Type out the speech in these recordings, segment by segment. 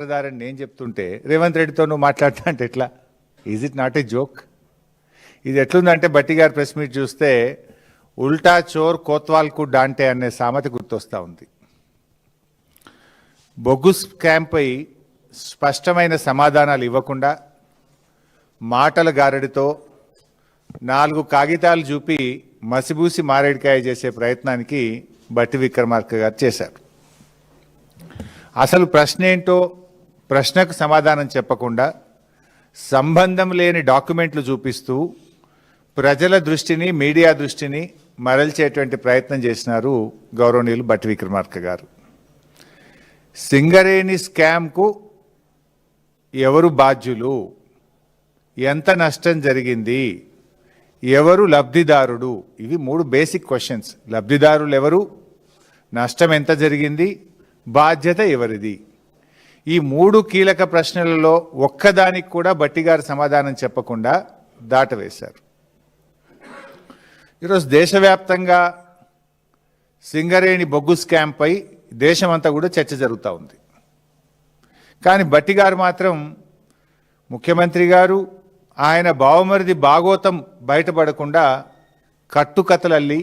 నేను చెప్తుంటే రేవంత్ రెడ్డితో నువ్వు మాట్లాడతా అంటే ఎట్లా? Is it not a joke? ఇది ఎట్లుందంటే బట్టి గారి ప్రెస్ మీట్ చూస్తే ఉల్టా చోర్ కోత్వాల్కు డాంటే అనే సామెత గుర్తొస్తూ ఉంది. బొగ్గు స్కామ్పై స్పష్టమైన సమాధానాలు ఇవ్వకుండా మాటల గారడితో 4 కాగితాలు చూపి మసిబూసి మారేడికాయ చేసే ప్రయత్నానికి బట్టి విక్రమార్క గారు చేశారు. అసలు ప్రశ్న ఏంటో ప్రశ్నకు సమాధానం చెప్పకుండా సంబంధం లేని డాక్యుమెంట్లు చూపిస్తూ ప్రజల దృష్టిని మీడియా దృష్టిని మరల్చేటువంటి ప్రయత్నం చేసినారు గౌరవనీయులు బట్టి విక్రమార్క గారు. సింగరేణి స్కామ్కు ఎవరు బాధ్యులు, ఎంత నష్టం జరిగింది, ఎవరు లబ్ధిదారుడు, ఇవి 3 బేసిక్ క్వశ్చన్స్. లబ్ధిదారులు ఎవరు, నష్టం ఎంత జరిగింది, బాధ్యత ఎవరిది? ఈ 3 కీలక ప్రశ్నలలో ఒక్కదానికి కూడా బట్టి గారు సమాధానం చెప్పకుండా దాటవేశారు. ఈరోజు దేశవ్యాప్తంగా సింగరేణి బొగ్గు స్కామ్పై దేశమంతా కూడా చర్చ జరుగుతూ ఉంది. కానీ బట్టి గారు మాత్రం ముఖ్యమంత్రి గారు ఆయన బావమరిది భాగోతం బయటపడకుండా కట్టుకథలల్లి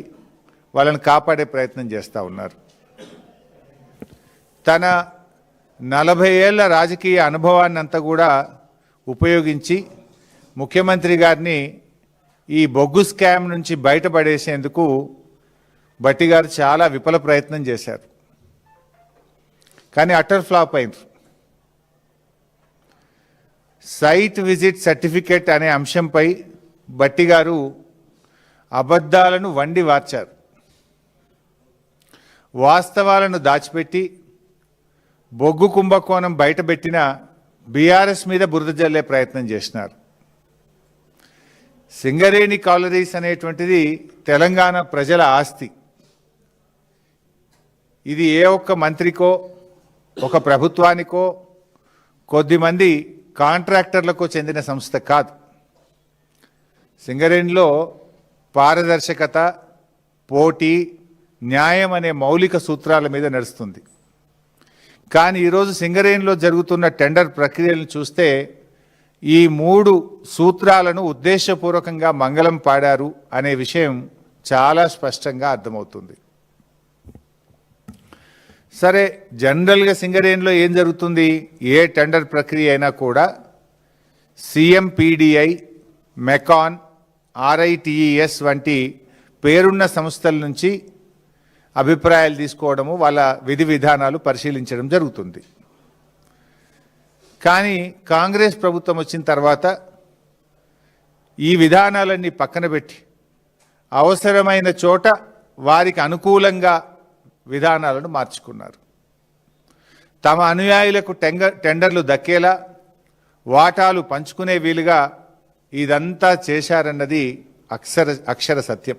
వాళ్ళని కాపాడే ప్రయత్నం చేస్తూ ఉన్నారు. తన 40 ఏళ్ల రాజకీయ అనుభవాన్ని అంతా కూడా ఉపయోగించి ముఖ్యమంత్రి గారిని ఈ బొగ్గు స్కామ్ నుంచి బయటపడేసేందుకు బట్టి గారు చాలా విఫల ప్రయత్నం చేశారు. కానీ అటర్ ఫ్లాప్ అయింది. సైట్ విజిట్ సర్టిఫికేట్ అనే అంశంపై బట్టి గారు అబద్ధాలను వండి వార్చారు. వాస్తవాలను దాచిపెట్టి బొగ్గు కుంభకోణం బయటపెట్టిన బీఆర్ఎస్ మీద బురద జల్లే ప్రయత్నం చేసినారు. సింగరేణి కాలరీస్ అనేటువంటిది తెలంగాణ ప్రజల ఆస్తి. ఇది ఏ ఒక్క మంత్రికో ఒక ప్రభుత్వానికో కొద్దిమంది కాంట్రాక్టర్లకు చెందిన సంస్థ కాదు. సింగరేణిలో పారదర్శకత, పోటీ, న్యాయం అనే మౌలిక సూత్రాల మీద నడుస్తుంది. కానీ ఈరోజు సింగరేణిలో జరుగుతున్న టెండర్ ప్రక్రియలను చూస్తే ఈ 3 సూత్రాలను ఉద్దేశపూర్వకంగా మంగళం పాడారు అనే విషయం చాలా స్పష్టంగా అర్థమవుతుంది. సరే, జనరల్గా సింగరేణిలో ఏం జరుగుతుంది? ఏ టెండర్ ప్రక్రియ అయినా కూడా సిఎంపిడిఐ, మెకాన్, ఆర్ఐటిఈఎస్ వంటి పేరున్న సంస్థల నుంచి అభిప్రాయాలు తీసుకోవడము, వాళ్ళ విధి విధానాలు పరిశీలించడం జరుగుతుంది. కానీ కాంగ్రెస్ ప్రభుత్వం వచ్చిన తర్వాత ఈ విధానాలన్నీ పక్కన పెట్టి అవసరమైన చోట వారికి అనుకూలంగా విధానాలను మార్చుకున్నారు. తమ అనుయాయులకు టెండర్లు దక్కేలా, వాటాలు పంచుకునే వీలుగా ఇదంతా చేశారన్నది అక్షర సత్యం.